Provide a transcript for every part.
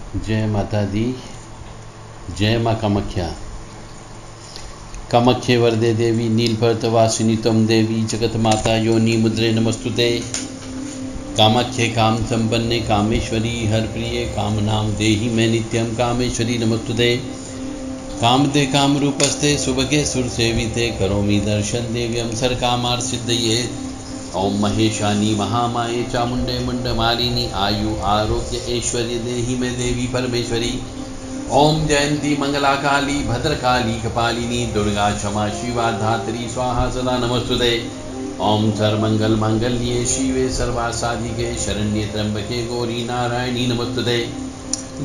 जय माता दी। जय माँ कामाख्या। कामाख्ये वरदे देवी नीलपर्वतवासिनी त्वं देवी जगत माता योनि मुद्रे नमस्तुते। कामाख्ये काम संपन्ने कामेश्वरी हर प्रिय कामनां देहि मे नित्यं कामेश्वरी नमस्तुते। कामदे काम रूपस्ते सुभगे सुर सेविते करोमि दर्शन देव्यं सर्वकामार्थ सिद्धये। ओम महेशानी महामाये चामुंडे मुंडमालिनी आयु आरोग्य ऐश्वर्य देहि मे देवी परमेश्वरी। ओम जयंती मंगला काली भद्रकाली कपालिनी दुर्गा क्षमा शिवा धात्री स्वाहा सदा नमस्तुते। ओम सर्वमंगल मांगल्ये शिवे सर्वासाधिके शरण्ये त्र्यंबके गौरी नारायणी नमस्तुते।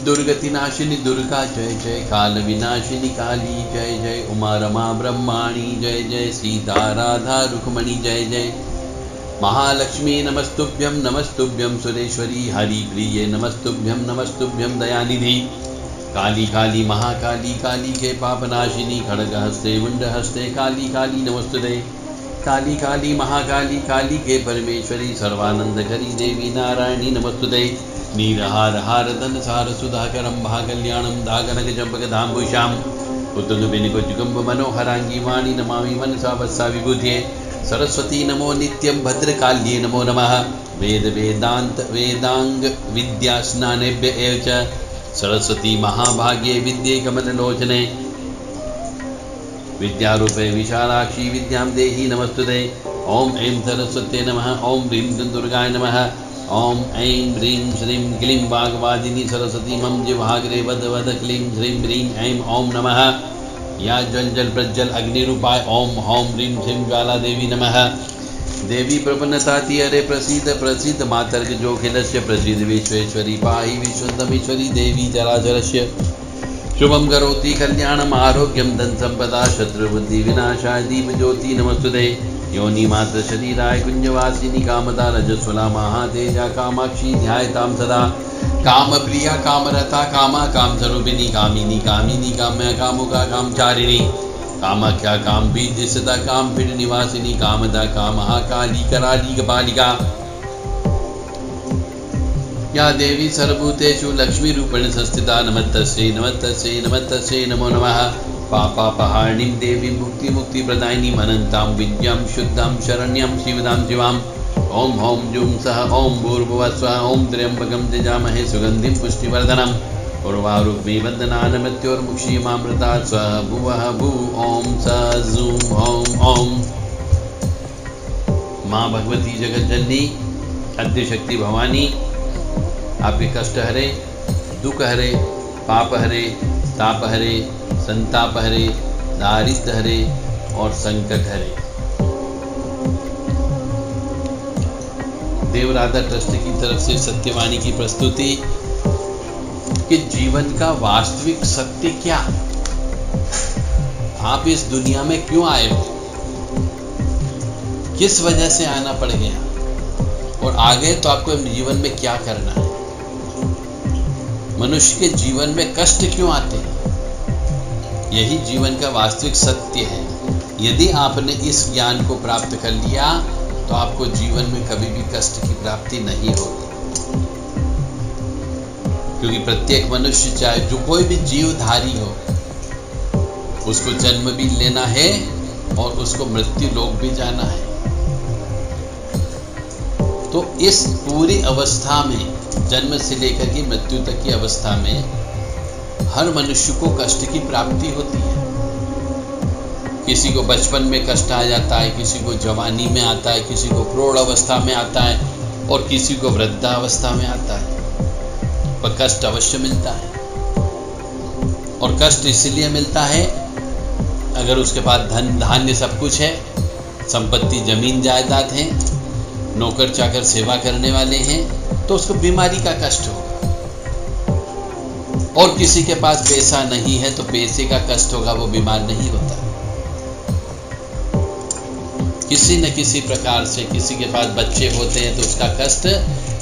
दुर्गति नाशिनी दुर्गा जय जय काल विनाशिनी काली जय जय उमा रमा ब्रह्माणी जय जय सीता राधा रुक्मणी जय जय महालक्ष्मी नमस्तुभ्यं सुरेश्वरी हरिप्रिये नमस्तुभ्यं दयानिधि। काली काली महाकाली काली के पापनाशिनी खड्गहस्ते मुंडहस्ते काली काली नमस्तुते। काली काली महाकाली काली के परमेश्वरी सर्वानंदकरी देवी नारायणी नमस्तुते। नीरहार हार धन सार सुधाकरं भाकल्याणं दागनक चंपक धाम्बुषाम् उत्तुंगबिनिकुंभ मनोहरांगी वाणी नमामि मनसा वत्सा विभूते। सरस्वती नमो नित्यं भद्रकाल्ये नमो नमः। वेद वेदांत वेदांग विद्या स्नानेभ्य एव च सरस्वती महाभाग्ये विद्ये कमललोचने। विद्यारूपे विशालाक्षी विद्यां देहि नमस्तुते। ओम ऐं सरस्वत्यै नमः। ओम ह्रीं दुर्गाय नमः। ओम ऐं ह्रीं श्रीं क्लीं वाग्वादिनी सरस्वती मम जिह्वाग्रे वद वद क्लीं श्रीं ह्रीं ऐं ओम नमः। या जल प्रज्वल अग्निरूपाय ओम हौं ह्रीं श्रीं ज्वाला देवी नमः। देवी प्रपन्नताति हरे प्रसीद प्रसीद मातर्ग जोखिलस्य प्रसीद विश्वेश्वरी पाहि विश्वन्तमीश्वरी देवी जराचरस्य। शुभं करोति कल्याणम् आरोग्यं धन संपदा शत्रुबुद्धि विनाशाय दीपज्योति नमस्तुते। योनि मात्र शरीराय कुंजवासिनी कामदा रजस्वला महातेजा कामाक्षी ध्यायतां सदा। काम प्रिया कामरता कामा काम स्वरूपिणी कामिनी कामिनी काम्या कामुका कामचारिणी कामाख्या काम बीज सदा काम पीठ निवासिनी कामदा कामहा काली कराली कपालिका। या देवी सर्वभूतेषु लक्ष्मी रूपेण संस्थिता नमस्तस्यै नमो नमः। पापापहारिणीं देवी मुक्ति मुक्ति प्रदायिनीं अनन्तां विद्यां शुद्धां शरण्यां शिवदां शिवाम्। ओम हौं जुं सः ओम भूर्भुवः स्वः ओम त्र्यंबकं यजामहे सुगंधिं पुष्टिवर्धनम् उर्वारुक्मिवन्दनान् मृत्योर्मुक्षीयमामृतात् स्वः भुवः भू ओम स जूं ओम ओम। माँ भगवती जगज्जननी आद्यशक्ति भवानी आपके कष्ट हरे, दुख हरे, पाप हरे, ताप हरे, संताप हरे, दारिद्र हरे और संकट हरे। देवराधा ट्रस्ट की तरफ से सत्यवाणी की प्रस्तुति कि जीवन का वास्तविक सत्य क्या, आप इस दुनिया में क्यों आए हो, किस वजह से आना पड़ गया और आगे तो आपको जीवन में क्या करना है। मनुष्य के जीवन में कष्ट क्यों आते हैं, यही जीवन का वास्तविक सत्य है। यदि आपने इस ज्ञान को प्राप्त कर लिया तो आपको जीवन में कभी भी कष्ट की प्राप्ति नहीं होगी, क्योंकि प्रत्येक मनुष्य चाहे जो कोई भी जीवधारी हो उसको जन्म भी लेना है और उसको मृत्यु लोक भी जाना है। तो इस पूरी अवस्था में जन्म से लेकर के मृत्यु तक की अवस्था में हर मनुष्य को कष्ट की प्राप्ति होती है। किसी को बचपन में कष्ट आ जाता है, किसी को जवानी में आता है, किसी को प्रौढ़ अवस्था में आता है और किसी को वृद्धावस्था में आता है, पर कष्ट अवश्य मिलता है। और कष्ट इसलिए मिलता है अगर उसके पास धन धान्य सब कुछ है, संपत्ति जमीन जायदाद है, नौकर चाकर सेवा करने वाले हैं, तो उसको बीमारी का कष्ट होगा। और किसी के पास पैसा नहीं है तो पैसे का कष्ट होगा, वो बीमार नहीं होता। किसी न किसी प्रकार से किसी के पास बच्चे होते हैं तो उसका कष्ट,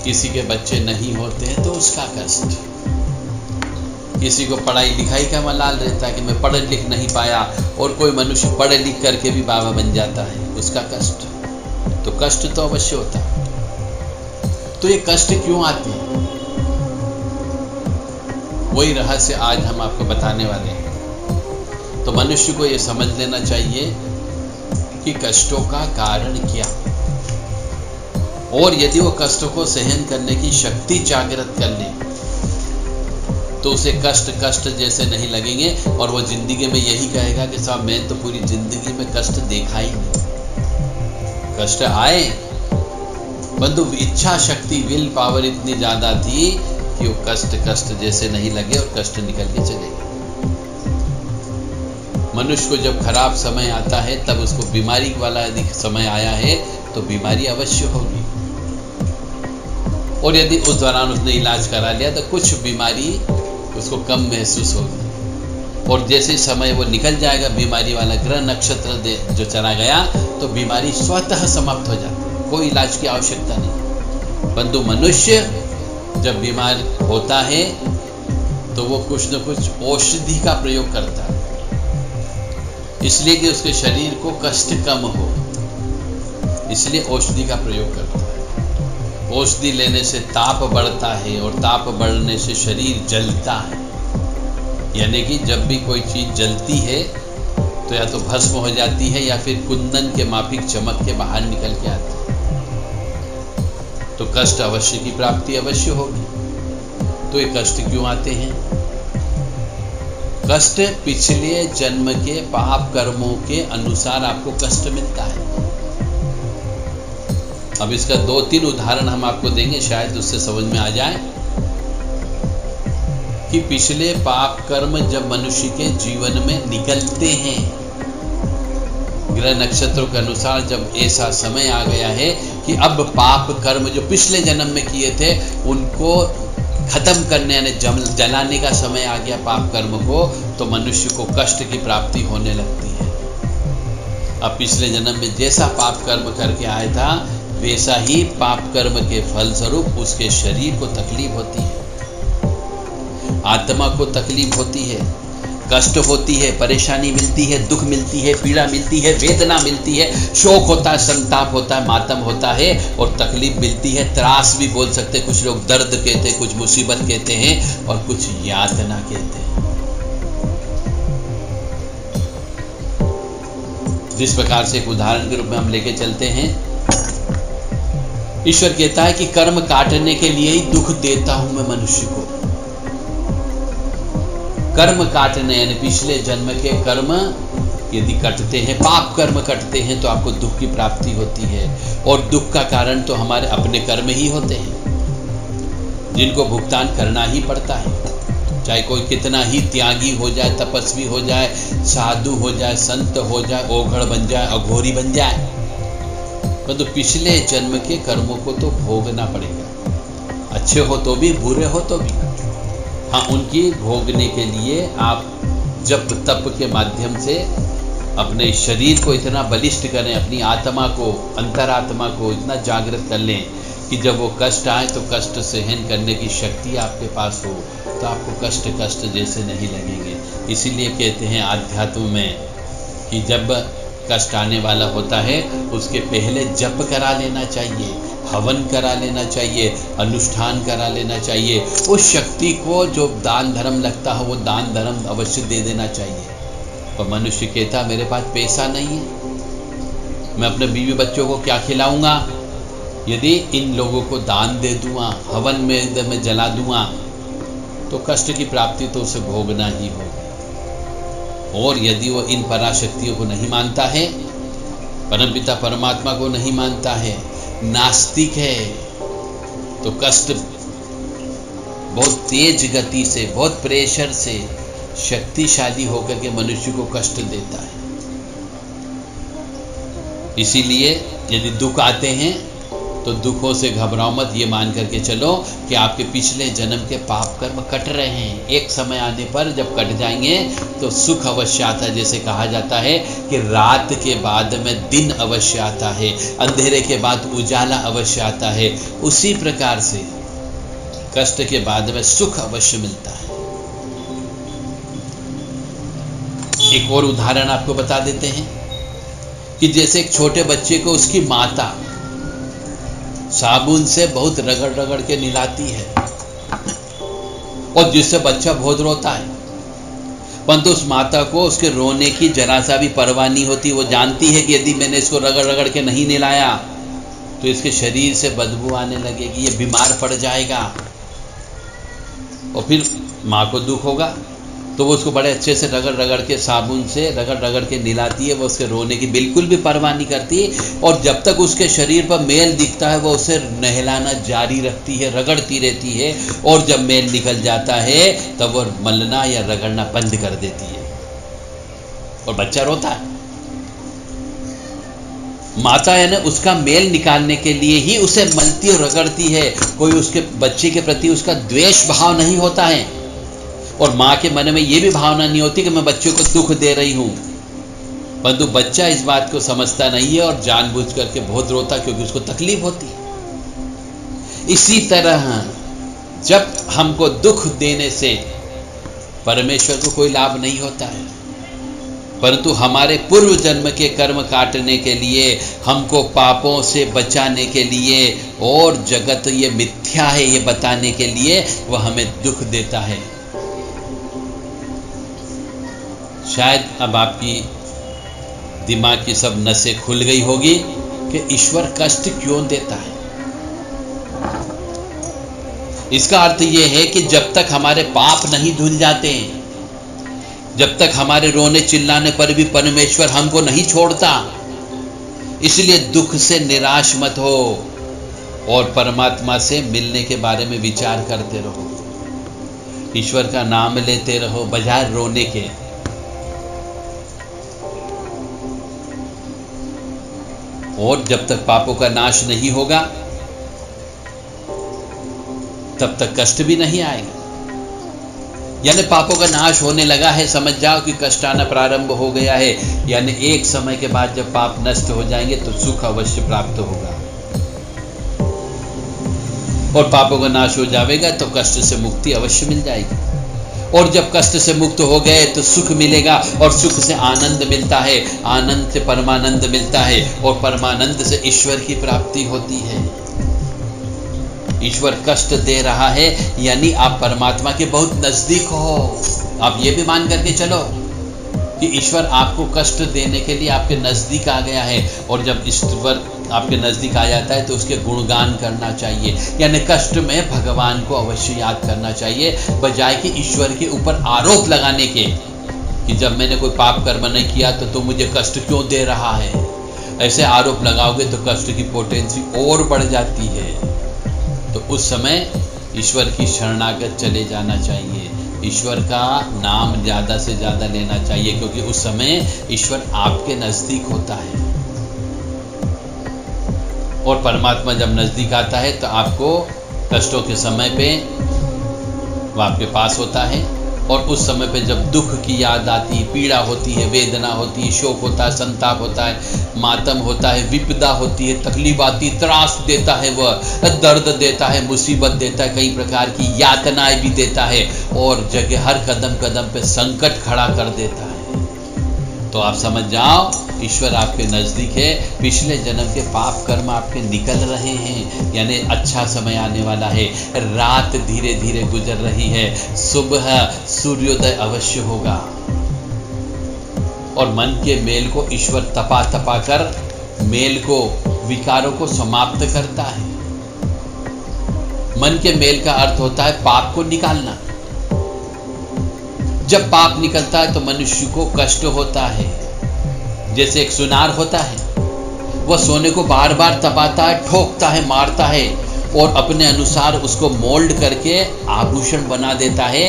किसी के बच्चे नहीं होते हैं तो उसका कष्ट। किसी को पढ़ाई लिखाई का मलाल रहता है कि मैं पढ़ लिख नहीं पाया, और कोई मनुष्य पढ़ लिख करके भी बाबा बन जाता है, उसका कष्ट। तो कष्ट तो अवश्य होता है। तो ये कष्ट क्यों आते हैं? वही रहस्य आज हम आपको बताने वाले हैं। तो मनुष्य को ये समझ लेना चाहिए कि कष्टों का कारण क्या, और यदि वो कष्टों को सहन करने की शक्ति जागृत कर ले तो उसे कष्ट जैसे नहीं लगेंगे, और वो जिंदगी में यही कहेगा कि साहब मैं तो पूरी जिंदगी में कष्ट देखा ही नहीं। कष्ट आए परंतु इच्छा शक्ति, विल पावर इतनी ज्यादा थी कि वो कष्ट जैसे नहीं लगे और कष्ट निकल के चले गए। मनुष्य को जब खराब समय आता है, तब उसको बीमारी वाला यदि समय आया है तो बीमारी अवश्य होगी, और यदि उस दौरान उसने इलाज करा लिया तो कुछ बीमारी उसको कम महसूस होगी, और जैसे समय वो निकल जाएगा, बीमारी वाला ग्रह नक्षत्र जो चला गया, तो बीमारी स्वतः समाप्त हो जाती है, कोई इलाज की आवश्यकता नहीं। परंतु मनुष्य जब बीमार होता है तो वो कुछ न कुछ औषधि का प्रयोग करता है, इसलिए कि उसके शरीर को कष्ट कम हो, इसलिए औषधि का प्रयोग करता है। औषधि लेने से ताप बढ़ता है, और ताप बढ़ने से शरीर जलता है, यानी कि जब भी कोई चीज जलती है तो या तो भस्म हो जाती है या फिर कुंदन के माफिक चमक के बाहर निकल के आती है। तो कष्ट अवश्य की प्राप्ति अवश्य होगी। तो ये कष्ट क्यों आते हैं? कष्ट पिछले जन्म के पाप कर्मों के अनुसार आपको कष्ट मिलता है। अब इसका 2-3 उदाहरण हम आपको देंगे, शायद उससे समझ में आ जाए कि पिछले पाप कर्म जब मनुष्य के जीवन में निकलते हैं, ग्रह नक्षत्रों के अनुसार जब ऐसा समय आ गया है कि अब पाप कर्म जो पिछले जन्म में किए थे उनको खत्म करने यानी जलाने का समय आ गया पाप कर्म को, तो मनुष्य को कष्ट की प्राप्ति होने लगती है। अब पिछले जन्म में जैसा पाप कर्म करके आया था, वैसा ही पाप कर्म के फलस्वरूप उसके शरीर को तकलीफ होती है, आत्मा को तकलीफ होती है, कष्ट होती है, परेशानी मिलती है, दुख मिलती है, पीड़ा मिलती है, वेदना मिलती है, शोक होता है, संताप होता है, मातम होता है, और तकलीफ मिलती है। त्रास भी बोल सकते हैं, कुछ लोग दर्द कहते हैं, कुछ मुसीबत कहते हैं, और कुछ यातना कहते हैं। जिस प्रकार से एक उदाहरण के रूप में हम लेके चलते हैं, ईश्वर कहता है कि कर्म काटने के लिए ही दुख देता हूं मैं मनुष्य को। कर्म काटने यानी पिछले जन्म के कर्म यदि कटते हैं, पाप कर्म कटते हैं, तो आपको दुख की प्राप्ति होती है, और दुख का कारण तो हमारे अपने कर्म ही होते हैं, जिनको भुगतान करना ही पड़ता है। चाहे कोई कितना ही त्यागी हो जाए, तपस्वी हो जाए, साधु हो जाए, संत हो जाए, ओघड़ बन जाए, अघोरी बन जाए, परंतु पिछले जन्म के कर्मों को तो भोगना पड़ेगा, अच्छे हो तो भी, बुरे हो तो भी। हाँ, उनकी भोगने के लिए आप जप तप के माध्यम से अपने शरीर को इतना बलिष्ठ करें, अपनी आत्मा को, अंतरात्मा को इतना जागृत कर लें कि जब वो कष्ट आए तो कष्ट सहन करने की शक्ति आपके पास हो, तो आपको कष्ट जैसे नहीं लगेंगे। इसीलिए कहते हैं आध्यात्म में कि जब कष्ट आने वाला होता है उसके पहले जप करा लेना चाहिए, हवन करा लेना चाहिए, अनुष्ठान करा लेना चाहिए, उस शक्ति को जो दान धर्म लगता है वो दान धर्म अवश्य दे देना चाहिए। पर मनुष्य कहता मेरे पास पैसा नहीं है, मैं अपने बीवी बच्चों को क्या खिलाऊंगा, यदि इन लोगों को दान दे दूंगा, हवन में मैं जला दूंगा, तो कष्ट की प्राप्ति तो उसे भोगना ही होगी। और यदि वो इन पराशक्तियों को नहीं मानता है, परमपिता परमात्मा को नहीं मानता है, नास्तिक है, तो कष्ट बहुत तेज गति से, बहुत प्रेशर से शक्तिशाली होकर के मनुष्य को कष्ट देता है। इसीलिए यदि दुख आते हैं तो दुखों से घबराओ मत, ये मान करके चलो कि आपके पिछले जन्म के पाप कर्म कट रहे हैं। एक समय आने पर जब कट जाएंगे तो सुख अवश्य आता है। जैसे कहा जाता है कि रात के बाद में दिन अवश्य आता है, अंधेरे के बाद उजाला अवश्य आता है, उसी प्रकार से कष्ट के बाद में सुख अवश्य मिलता है। एक और उदाहरण आपको बता देते हैं कि जैसे एक छोटे बच्चे को उसकी माता साबुन से बहुत रगड़ रगड़ के नहलाती है, और जिससे बच्चा बहुत रोता है, परंतु उस माता को उसके रोने की जरा सा भी परवाह नहीं होती। वो जानती है कि यदि मैंने इसको रगड़ रगड़ के नहीं नहलाया तो इसके शरीर से बदबू आने लगेगी, ये बीमार पड़ जाएगा और फिर माँ को दुख होगा। तो वो उसको बड़े अच्छे से रगड़ रगड़ के, साबुन से रगड़ रगड़ के नहलाती है। वो उसके रोने की बिल्कुल भी परवाह नहीं करती और जब तक उसके शरीर पर मैल दिखता है वो उसे नहलाना जारी रखती है, रगड़ती रहती है। और जब मैल निकल जाता है तब वो मलना या रगड़ना बंद कर देती है और बच्चा रोता है। माता है ना, उसका मेल निकालने के लिए ही उसे मलती और रगड़ती है। कोई उसके बच्चे के प्रति उसका द्वेष भाव नहीं होता है और माँ के मन में ये भी भावना नहीं होती कि मैं बच्चे को दुख दे रही हूँ, परंतु बच्चा इस बात को समझता नहीं है और जानबूझ करके बहुत रोता क्योंकि उसको तकलीफ होती है। इसी तरह जब हमको दुख देने से परमेश्वर को कोई लाभ नहीं होता है, परंतु हमारे पूर्व जन्म के कर्म काटने के लिए, हमको पापों से बचाने के लिए और जगत ये मिथ्या है ये बताने के लिए वह हमें दुख देता है। शायद अब आपकी दिमाग की सब नसें खुल गई होगी कि ईश्वर कष्ट क्यों देता है। इसका अर्थ यह है कि जब तक हमारे पाप नहीं धुल जाते, जब तक हमारे रोने चिल्लाने पर भी परमेश्वर हमको नहीं छोड़ता। इसलिए दुख से निराश मत हो और परमात्मा से मिलने के बारे में विचार करते रहो। ईश्वर का नाम लेते रहो बजाय रोने के। और जब तक पापों का नाश नहीं होगा तब तक कष्ट भी नहीं आएगा। यानी पापों का नाश होने लगा है, समझ जाओ कि कष्ट आना प्रारंभ हो गया है। यानी एक समय के बाद जब पाप नष्ट हो जाएंगे तो सुख अवश्य प्राप्त होगा और पापों का नाश हो जाएगा तो कष्ट से मुक्ति अवश्य मिल जाएगी। और जब कष्ट से मुक्त हो गए तो सुख मिलेगा और सुख से आनंद मिलता है, आनंद से परमानंद मिलता है और परमानंद से ईश्वर की प्राप्ति होती है। ईश्वर कष्ट दे रहा है यानी आप परमात्मा के बहुत नजदीक हो। आप ये भी मान करके चलो कि ईश्वर आपको कष्ट देने के लिए आपके नजदीक आ गया है। और जब ईश्वर आपके नजदीक आ जाता है तो उसके गुणगान करना चाहिए। यानी कष्ट में भगवान को अवश्य याद करना चाहिए बजाय कि ईश्वर के ऊपर आरोप लगाने के कि जब मैंने कोई पाप कर्म नहीं किया तो तुम मुझे कष्ट क्यों दे रहा है। ऐसे आरोप लगाओगे तो कष्ट की पोटेंसी और बढ़ जाती है। तो उस समय ईश्वर की शरणागत चले जाना चाहिए, ईश्वर का नाम ज़्यादा से ज़्यादा लेना चाहिए क्योंकि उस समय ईश्वर आपके नज़दीक होता है। और परमात्मा जब नज़दीक आता है तो आपको कष्टों के समय पे वो आपके पास होता है। और उस समय पे जब दुख की याद आती है, पीड़ा होती है, वेदना होती है, शोक होता है, संताप होता है, मातम होता है, विपदा होती है, तकलीफ आती, त्रास देता है, वह दर्द देता है, मुसीबत देता है, कई प्रकार की यातनाएं भी देता है और जगह हर कदम कदम पे संकट खड़ा कर देता है। तो आप समझ जाओ ईश्वर आपके नज़दीक है। पिछले जन्म के पाप कर्म आपके निकल रहे हैं, यानी अच्छा समय आने वाला है। रात धीरे धीरे गुजर रही है, सुबह सूर्योदय अवश्य होगा। और मन के मेल को ईश्वर तपा तपा कर मेल को, विकारों को समाप्त करता है। मन के मेल का अर्थ होता है पाप को निकालना। जब पाप निकलता है तो मनुष्य को कष्ट होता है। जैसे एक सुनार होता है, वह सोने को बार बार तपाता है, ठोकता है, मारता है और अपने अनुसार उसको मोल्ड करके आभूषण बना देता है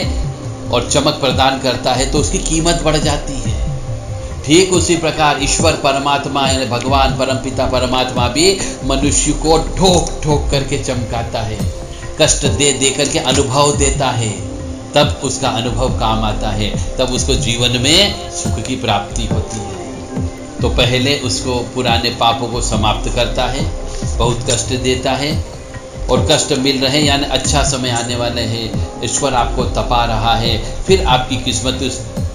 और चमक प्रदान करता है तो उसकी कीमत बढ़ जाती है। ठीक उसी प्रकार ईश्वर परमात्मा यानी भगवान परमपिता परमात्मा भी मनुष्य को ठोक ठोक करके चमकाता है, कष्ट दे दे करके अनुभव देता है। तब उसका अनुभव काम आता है, तब उसको जीवन में सुख की प्राप्ति होती है। तो पहले उसको पुराने पापों को समाप्त करता है, बहुत कष्ट देता है और कष्ट मिल रहे यानी अच्छा समय आने वाले हैं, ईश्वर आपको तपा रहा है, फिर आपकी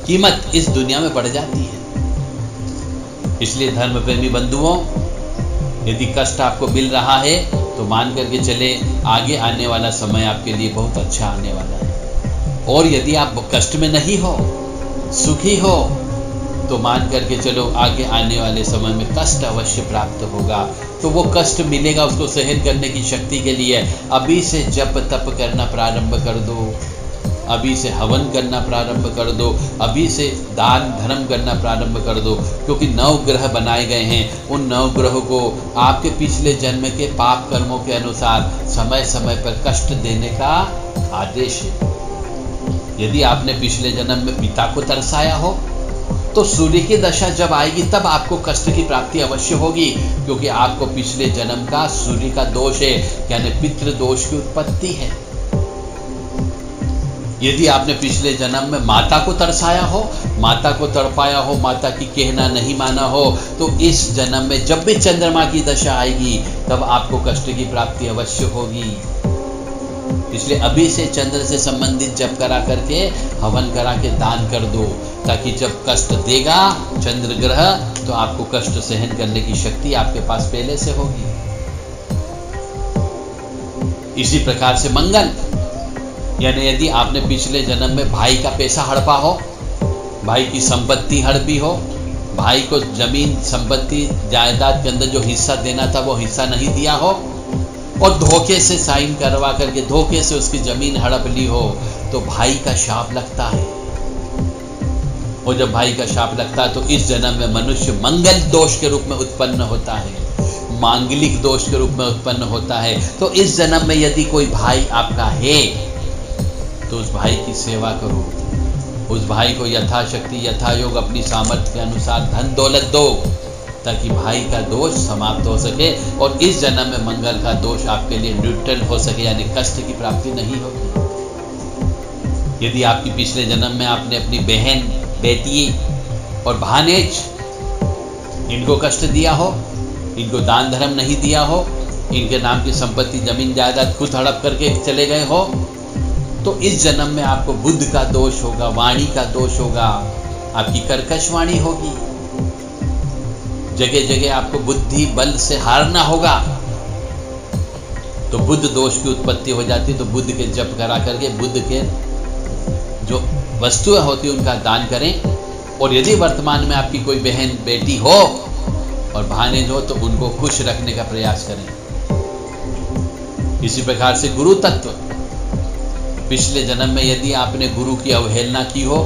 कीमत इस दुनिया में बढ़ जाती है। इसलिए धर्म प्रेमी बंधुओं, यदि कष्ट आपको मिल रहा है तो मान करके चले आगे आने वाला समय आपके लिए बहुत अच्छा आने वाला है। और यदि आप कष्ट में नहीं हो, सुखी हो, तो मान करके चलो आगे आने वाले समय में कष्ट अवश्य प्राप्त होगा। तो वो कष्ट मिलेगा, उसको सहन करने की शक्ति के लिए अभी से जप तप करना प्रारंभ कर दो, अभी से हवन करना प्रारंभ कर दो, अभी से दान धर्म करना प्रारंभ कर दो। क्योंकि 9 ग्रह बनाए गए हैं, उन 9 ग्रहों को आपके पिछले जन्म के पाप कर्मों के अनुसार समय समय पर कष्ट देने का आदेश है। यदि आपने पिछले जन्म में पिता को तरसाया हो, तो सूर्य की दशा जब आएगी तब आपको कष्ट की प्राप्ति अवश्य होगी, क्योंकि आपको पिछले जन्म का सूर्य का दोष है, यानी पितृ दोष की उत्पत्ति है। यदि आपने पिछले जन्म में माता को तरसाया हो, माता को तड़पाया हो, माता की कहना नहीं माना हो, तो इस जन्म में जब भी चंद्रमा की दशा आएगी तब आपको कष्ट की प्राप्ति अवश्य होगी। इसलिए अभी से चंद्र से संबंधित जप करा करके, हवन करा के दान कर दो, ताकि जब कष्ट देगा चंद्र ग्रह तो आपको कष्ट सहन करने की शक्ति आपके पास पहले से होगी। इसी प्रकार से मंगल, यानी यदि आपने पिछले जन्म में भाई का पैसा हड़पा हो, भाई की संपत्ति हड़पी हो, भाई को जमीन संपत्ति जायदाद के अंदर जो हिस्सा देना था वो हिस्सा नहीं दिया हो, और धोखे से साइन करवा करके धोखे से उसकी जमीन हड़प ली हो, तो भाई का शाप लगता है। और जब भाई का शाप लगता है तो इस जन्म में मनुष्य मंगल दोष के रूप में उत्पन्न होता है, मांगलिक दोष के रूप में उत्पन्न होता है। तो इस जन्म में यदि कोई भाई आपका है तो उस भाई की सेवा करो, उस भाई को यथाशक्ति यथायोग अपनी सामर्थ्य के अनुसार धन दौलत दो, ताकि भाई का दोष समाप्त हो सके और इस जन्म में मंगल का दोष आपके लिए न्यूट्रल हो सके, यानी कष्ट की प्राप्ति नहीं होगी। यदि आपकी पिछले जन्म में आपने अपनी बहन, बेटी और भानेज इनको कष्ट दिया हो, इनको दान धर्म नहीं दिया हो, इनके नाम की संपत्ति जमीन जायदाद खुद हड़प करके चले गए हो, तो इस जन्म में आपको बुद्ध का दोष होगा, वाणी का दोष होगा, आपकी कर्कश वाणी होगी, जगह जगह आपको बुद्धि बल से हारना होगा। तो बुद्ध दोष की उत्पत्ति हो जाती है। तो बुद्ध के जप करा करके बुद्ध के जो वस्तुएं होती उनका दान करें। और यदि वर्तमान में आपकी कोई बहन बेटी हो और भानेज हो तो उनको खुश रखने का प्रयास करें। इसी प्रकार से गुरु तत्व, पिछले जन्म में यदि आपने गुरु की अवहेलना की हो,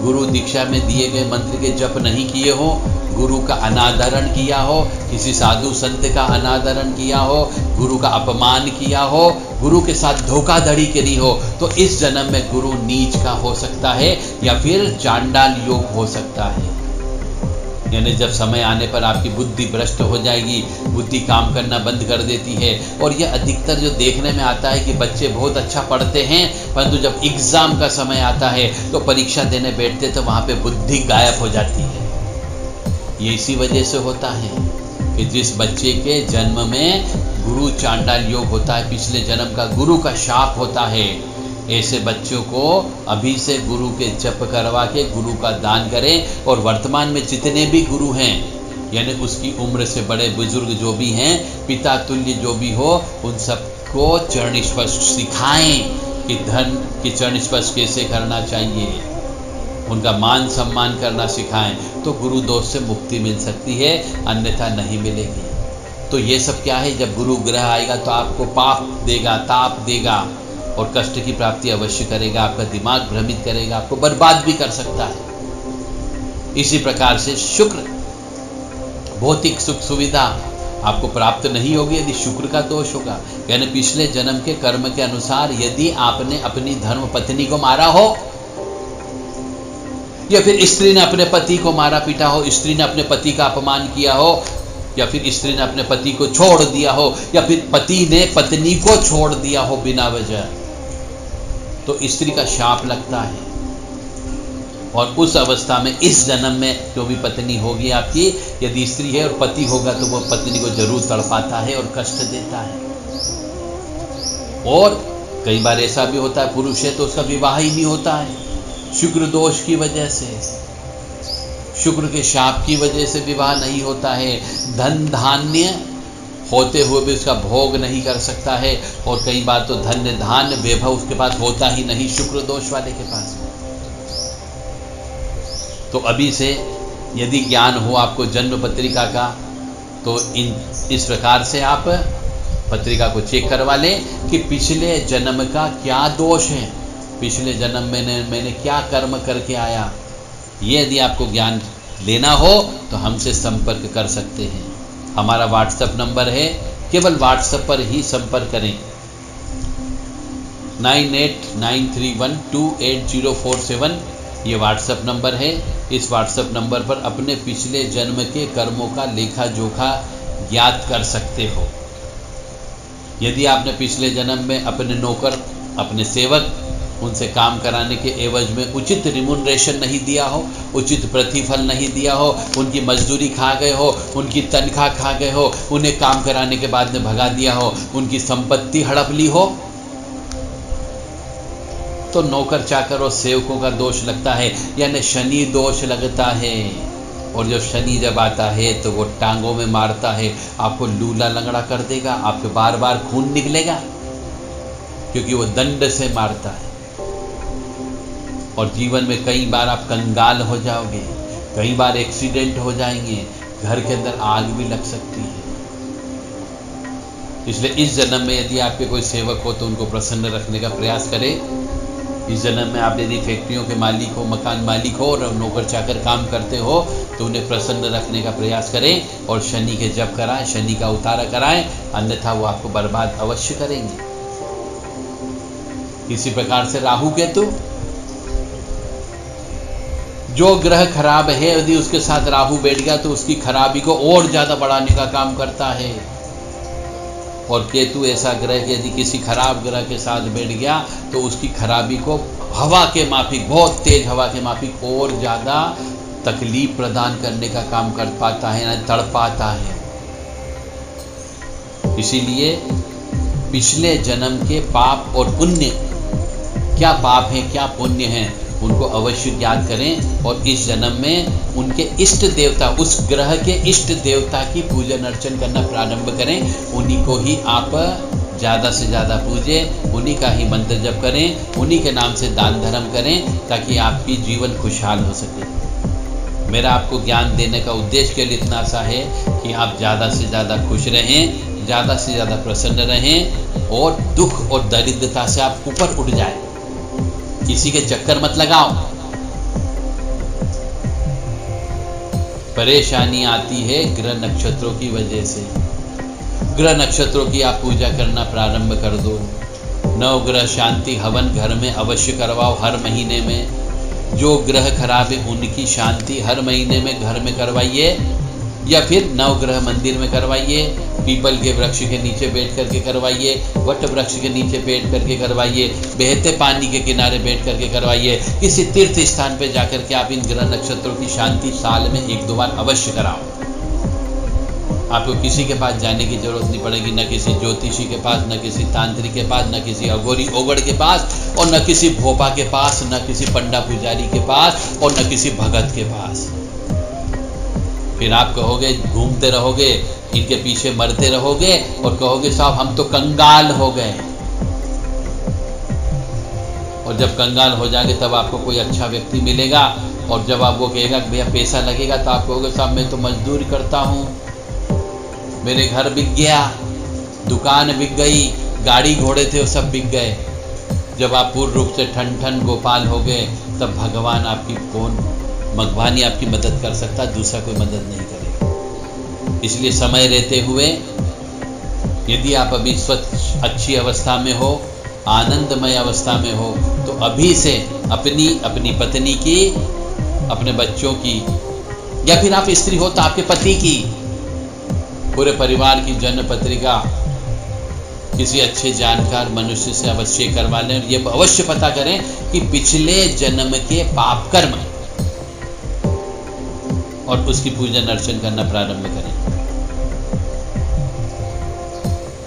गुरु दीक्षा में दिए गए मंत्र के जप नहीं किए हो, गुरु का अनादरण किया हो, किसी साधु संत का अनादरण किया हो, गुरु का अपमान किया हो, गुरु के साथ धोखाधड़ी करी हो, तो इस जन्म में गुरु नीच का हो सकता है या फिर चांडाल योग हो सकता है। यानी जब समय आने पर आपकी बुद्धि भ्रष्ट हो जाएगी, बुद्धि काम करना बंद कर देती है। और यह अधिकतर जो देखने में आता है कि बच्चे बहुत अच्छा पढ़ते हैं, परंतु जब एग्जाम का समय आता है तो परीक्षा देने बैठते तो वहाँ पे बुद्धि गायब हो जाती है। ये इसी वजह से होता है कि जिस बच्चे के जन्म में गुरु चांडाल योग होता है, पिछले जन्म का गुरु का शाप होता है, ऐसे बच्चों को अभी से गुरु के जप करवा के गुरु का दान करें। और वर्तमान में जितने भी गुरु हैं, यानी उसकी उम्र से बड़े बुजुर्ग जो भी हैं, पिता तुल्य जो भी हो, उन सबको चरण स्पर्श सिखाएं कि धर्म के चरण स्पर्श कैसे करना चाहिए, उनका मान सम्मान करना सिखाएं, तो गुरु दोष से मुक्ति मिल सकती है, अन्यथा नहीं मिलेगी। तो ये सब क्या है, जब गुरु ग्रह आएगा तो आपको पाप देगा, ताप देगा और कष्ट की प्राप्ति अवश्य करेगा, आपका दिमाग भ्रमित करेगा, आपको बर्बाद भी कर सकता है। इसी प्रकार से शुक्र, भौतिक सुख सुविधा आपको प्राप्त नहीं होगी यदि शुक्र का दोष होगा। यानी पिछले जन्म के कर्म के अनुसार यदि आपने अपनी धर्म पत्नी को मारा हो, या फिर स्त्री ने अपने पति को मारा पीटा हो, स्त्री ने अपने पति का अपमान किया हो, या फिर स्त्री ने अपने पति को छोड़ दिया हो, या फिर पति ने पत्नी को छोड़ दिया हो बिना वजह, तो स्त्री का शाप लगता है। और उस अवस्था में इस जन्म में जो भी पत्नी होगी आपकी, यदि स्त्री है और पति होगा तो वो पत्नी को जरूर तड़पाता है और कष्ट देता है। और कई बार ऐसा भी होता है, पुरुष है तो उसका विवाह ही नहीं होता है, शुक्र दोष की वजह से, शुक्र के शाप की वजह से विवाह नहीं होता है। धन धान्य होते हुए भी उसका भोग नहीं कर सकता है, और कई बार तो धन्य धान्य वैभव उसके पास होता ही नहीं, शुक्र दोष वाले के पास। तो अभी से यदि ज्ञान हो आपको जन्म पत्रिका का, तो इस प्रकार से आप पत्रिका को चेक करवा लें कि पिछले जन्म का क्या दोष है, पिछले जन्म में मैंने क्या कर्म करके आया। ये यदि आपको ज्ञान लेना हो तो हमसे संपर्क कर सकते हैं। हमारा व्हाट्सएप नंबर है, केवल व्हाट्सएप पर ही संपर्क करें, 9893128047 ये व्हाट्सएप नंबर है। इस व्हाट्सएप नंबर पर अपने पिछले जन्म के कर्मों का लेखा जोखा ज्ञात कर सकते हो। यदि आपने पिछले जन्म में अपने नौकर, अपने सेवक, उनसे काम कराने के एवज में उचित रिम्यूनरेशन नहीं दिया हो, उचित प्रतिफल नहीं दिया हो, उनकी मजदूरी खा गए हो, उनकी तनख्वाह खा गए हो, उन्हें काम कराने के बाद में भगा दिया हो, उनकी संपत्ति हड़प ली हो, तो नौकर चाकर और सेवकों का दोष लगता है, यानी शनि दोष लगता है। और जब शनि जब आता है तो वो टांगों में मारता है, आपको लूला लंगड़ा कर देगा, आपके बार बार खून निकलेगा, क्योंकि वो दंड से मारता है। और जीवन में कई बार आप कंगाल हो जाओगे, कई बार एक्सीडेंट हो जाएंगे, घर के अंदर आग भी लग सकती है। इसलिए इस जन्म में यदि आपके कोई सेवक हो तो उनको प्रसन्न रखने का प्रयास करें। इस जन्म में आप यदि फैक्ट्रियों के मालिक हो, मकान मालिक हो और नौकर चाकर काम करते हो तो उन्हें प्रसन्न रखने का प्रयास करें और शनि के जप कराएं, शनि का उतारा कराएं, अन्यथा वो आपको बर्बाद अवश्य करेंगे। इसी प्रकार से राहु केतु, जो ग्रह खराब है यदि उसके साथ राहु बैठ गया तो उसकी खराबी को और ज्यादा बढ़ाने का काम करता है। और केतु ऐसा ग्रह कि यदि किसी खराब ग्रह के साथ बैठ गया तो उसकी खराबी को हवा के माफिक, बहुत तेज हवा के माफिक और ज्यादा तकलीफ प्रदान करने का काम कर पाता है, तड़पाता है। इसीलिए पिछले जन्म के पाप और पुण्य, क्या पाप है क्या पुण्य है, उनको अवश्य ज्ञात करें और इस जन्म में उनके इष्ट देवता, उस ग्रह के इष्ट देवता की पूजन अर्चन करना प्रारंभ करें। उन्हीं को ही आप ज़्यादा से ज़्यादा पूजें, उन्हीं का ही मंत्र जप करें, उन्हीं के नाम से दान धर्म करें, ताकि आपकी जीवन खुशहाल हो सके। मेरा आपको ज्ञान देने का उद्देश्य केवल इतना सा है कि आप ज़्यादा से ज़्यादा खुश रहें, ज़्यादा से ज़्यादा प्रसन्न रहें और दुख और दरिद्रता से आप ऊपर उठ जाएं। किसी के चक्कर मत लगाओ। परेशानी आती है ग्रह नक्षत्रों की वजह से। ग्रह नक्षत्रों की आप पूजा करना प्रारंभ कर दो। नवग्रह शांति हवन घर में अवश्य करवाओ हर महीने में। जो ग्रह खराब है उनकी शांति हर महीने में घर में करवाइए, या फिर नवग्रह मंदिर में करवाइए, पीपल के वृक्ष के नीचे बैठ करके करवाइए, वट वृक्ष के नीचे बैठ करके करवाइए, बहते पानी के किनारे बैठ करके करवाइए। किसी तीर्थ स्थान पर जाकर के आप इन ग्रह नक्षत्रों की शांति साल में 1-2 बार अवश्य कराओ। आपको किसी के पास जाने की जरूरत नहीं पड़ेगी, न किसी ज्योतिषी के पास, न किसी तांत्रिक के पास, न किसी अघोरी ओगड़ के पास, और न किसी भोपा के पास, न किसी पंडा पुजारी के पास, और न किसी भगत के पास। फिर आप कहोगे, घूमते रहोगे, इनके पीछे मरते रहोगे और कहोगे साहब हम तो कंगाल हो गए। और जब कंगाल हो जाएंगे तब आपको कोई अच्छा व्यक्ति मिलेगा, और जब आप वो कहेगा कि भैया पैसा लगेगा, तो आप कहोगे साहब मैं तो मजदूरी करता हूँ, मेरे घर बिक गया, दुकान बिक गई, गाड़ी घोड़े थे वो सब बिक गए। जब आप पूर्ण रूप से ठन ठन गोपाल हो गए तब भगवान आपकी भगवान ही आपकी मदद कर सकता, दूसरा कोई मदद नहीं करेगा। इसलिए समय रहते हुए यदि आप अभी स्वच्छ अच्छी अवस्था में हो, आनंदमय अवस्था में हो, तो अभी से अपनी पत्नी की, अपने बच्चों की, या फिर आप स्त्री हो तो आपके पति की, पूरे परिवार की जन्म पत्रिका किसी अच्छे जानकार मनुष्य से अवश्य करवा लें। और ये अवश्य पता करें कि पिछले जन्म के पाप कर्म, और उसकी पूजन अर्चन करना प्रारंभ करें।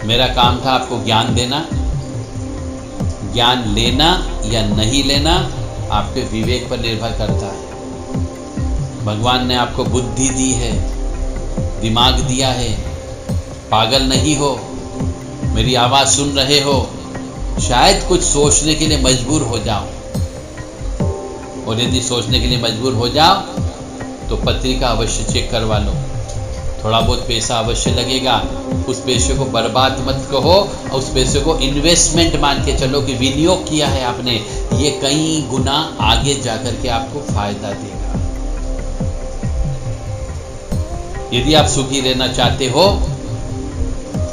मेरा काम था आपको ज्ञान देना। ज्ञान लेना या नहीं लेना आपके विवेक पर निर्भर करता है। भगवान ने आपको बुद्धि दी है, दिमाग दिया है, पागल नहीं हो, मेरी आवाज़ सुन रहे हो, शायद कुछ सोचने के लिए मजबूर हो जाओ। और यदि सोचने के लिए मजबूर हो जाओ तो पत्रिका अवश्य चेक करवा लो। थोड़ा बहुत पैसा अवश्य लगेगा, उस पैसे को बर्बाद मत कहो, और उस पैसे को इन्वेस्टमेंट मान के चलो कि विनियोग किया है आपने, ये कई गुना आगे जाकर के आपको फायदा देगा। यदि आप सुखी रहना चाहते हो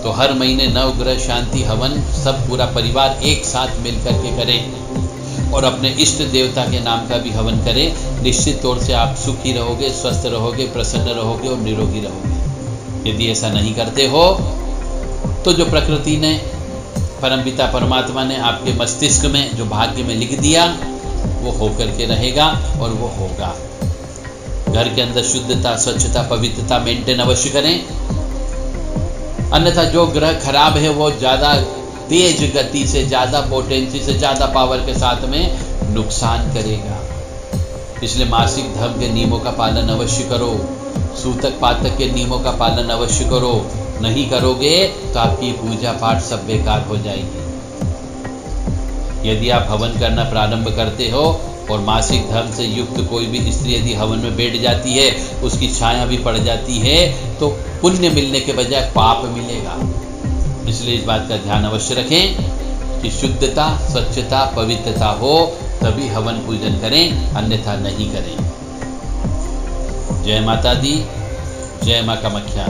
तो हर महीने नवग्रह शांति हवन सब पूरा परिवार एक साथ मिलकर के करें और अपने इष्ट देवता के नाम का भी हवन करें। निश्चित तौर से आप सुखी रहोगे, स्वस्थ रहोगे, प्रसन्न रहोगे और निरोगी रहोगे। यदि ऐसा नहीं करते हो तो जो प्रकृति ने, परमपिता परमात्मा ने आपके मस्तिष्क में जो भाग्य में लिख दिया वो होकर के रहेगा और वो होगा। घर के अंदर शुद्धता, स्वच्छता, पवित्रता मेंटेन अवश्य करें, अन्यथा जो ग्रह खराब है वो ज़्यादा तेज गति से, ज़्यादा पोटेंसी से, ज़्यादा पावर के साथ में नुकसान करेगा। इसलिए मासिक धर्म के नियमों का पालन अवश्य करो, सूतक पातक के नियमों का पालन अवश्य करो। नहीं करोगे तो आपकी पूजा पाठ सब बेकार हो जाएगी। यदि आप हवन करना प्रारंभ करते हो और मासिक धर्म से युक्त कोई भी स्त्री यदि हवन में बैठ जाती है, उसकी छाया भी पड़ जाती है, तो पुण्य मिलने के बजाय पाप मिलेगा। इसलिए इस बात का ध्यान अवश्य रखें कि शुद्धता, स्वच्छता, पवित्रता हो तभी हवन पूजन करें, अन्यथा नहीं करें। जय माता दी, जय मां कामाख्या।